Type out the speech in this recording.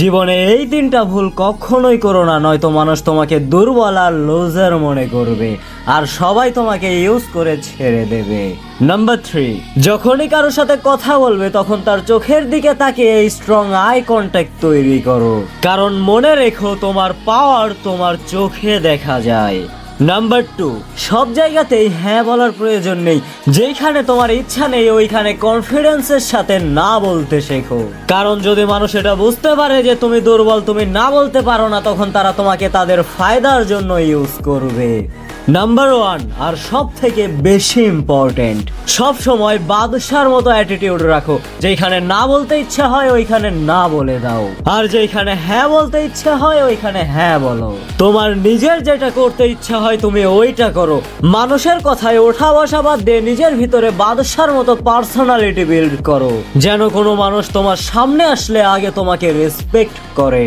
জীবনে এই তিনটা ভুল কখনোই করো না, নয়তো মানুষ তোমাকে দুর্বল আর লুজার মনে করবে আর সবাই তোমাকে ইউজ করে ছেড়ে দেবে। নাম্বার 3, যখনই কারোর সাথে কথা বলবে তখন তার চোখের দিকে তাকিয়ে স্ট্রং আই কন্ট্যাক্ট তৈরি করো, কারণ মনে রেখো তোমার পাওয়ার তোমার চোখে দেখা যায়। নাম্বার 2, সব জায়গাতেই হ্যাঁ বলার প্রয়োজন নেই। যেখানে তোমার ইচ্ছা নেই ওইখানে কনফিডেন্সের সাথে না বলতে শেখো, কারণ যদি মানুষ এটা বুঝতে পারে যে তুমি দুর্বল, তুমি না বলতে পারো না, তখন তারা তোমাকে তাদের ফায়দার জন্য ইউজ করবে। নাম্বার 1, আর সব থেকে বেশি ইম্পর্টেন্ট, সব সময় বাদশার মতো অ্যাটিটিউড রাখো। যেখানে না বলতে ইচ্ছা হয় ওইখানে না বলে দাও, আর যেখানে হ্যাঁ বলতে ইচ্ছা হয় ওইখানে হ্যাঁ বলো। তোমার নিজের যেটা করতে ইচ্ছা হয় তুমি ওইটা করো। মানুষের কথায় ওঠা বসা বাদ দিয়ে নিজের ভিতরে বাদশার মতো পার্সোনালিটি বিল্ড করো, যেন কোনো মানুষ তোমার সামনে আসলে আগে তোমাকে রেসপেক্ট করে।